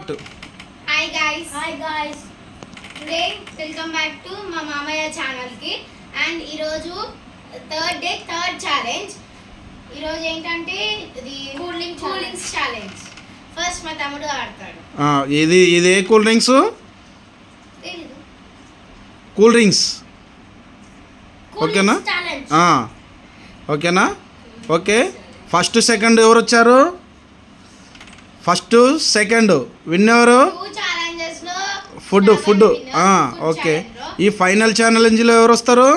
Hi guys. Hi guys. Today welcome back to మా మామయ్య channel కి అండ్ ఈ రోజు థర్డ్ డే థర్డ్ ఛాలెంజ్. ఈ రోజు ఏంటంటే ఇది కూలింగ్స్ ఛాలెంజ్. ఫస్ట్ మా తమ్ముడు ఆడతాడు. ఇది ఏ కూల్ డ్రింక్స్? కూల్ డ్రింక్స్ ఓకేనా? ఓకేనా? ఓకే. ఫస్ట్ సెకండ్ ఎవరు వచ్చారు? ఫస్ట్ సెకండ్ విన్ ఎవరు? Food okay. ఈ ఫైనల్ ఛాలెంజ్లో ఎవరు వస్తారు?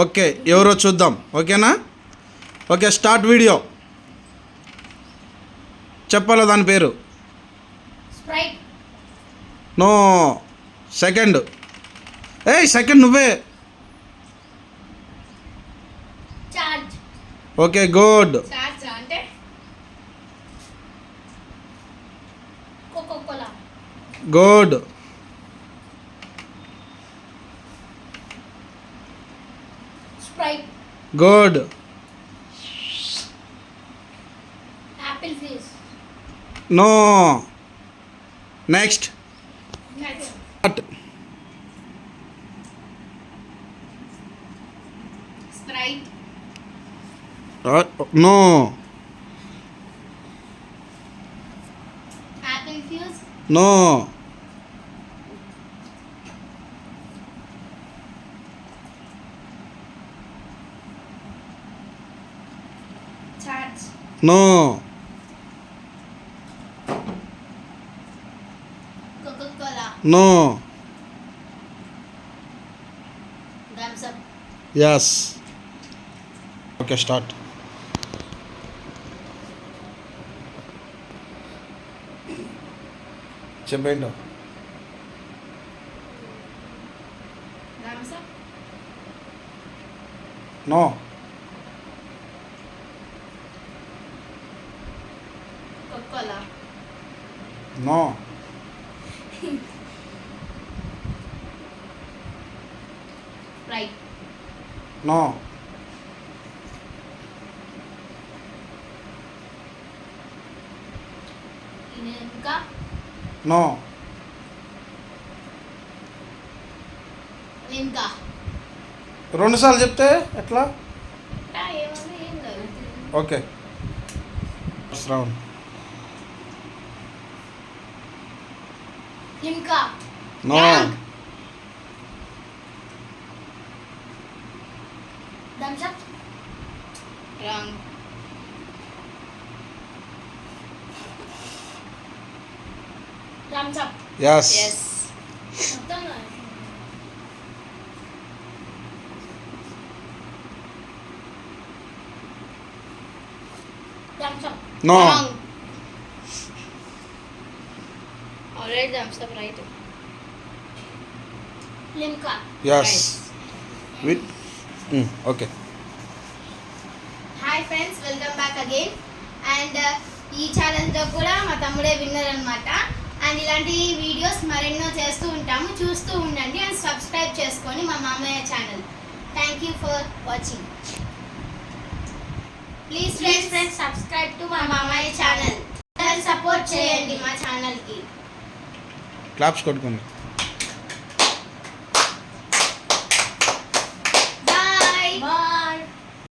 ఓకే, ఎవరో చూద్దాం. ఓకేనా? Okay, start video. చెప్పాలా దాని పేరు? No, second. సెకండ్ నువ్వే. Okay, good. Good. Good. No, next. No, no, no, no, yes. Okay, start. చెప్పేంటో. నో, నో, నో, నో, రెండుసార్లు చెప్తే ఎట్లా? Okay, Shravan. No, yes. No. Already thumbs up, right? Limca. Yes. With. Okay. Hi friends, welcome back again. And ఈ ఛాలెంజ్లో కూడా మా తమ్ముడే winner అనమాట. And ఇలాంటి వీడియోస్ మరెన్నో చేస్తూ ఉంటాము, చూస్తూ ఉండండి అండ్ సబ్స్క్రైబ్ చేసుకొని మా మామయ్య channel. Thank you for watching. Please friends subscribe to మా మామయ్య ఛానల్. సపోర్ట్ చేయండి మా ఛానల్కి. క్లాప్స్ కొట్టుకోండి.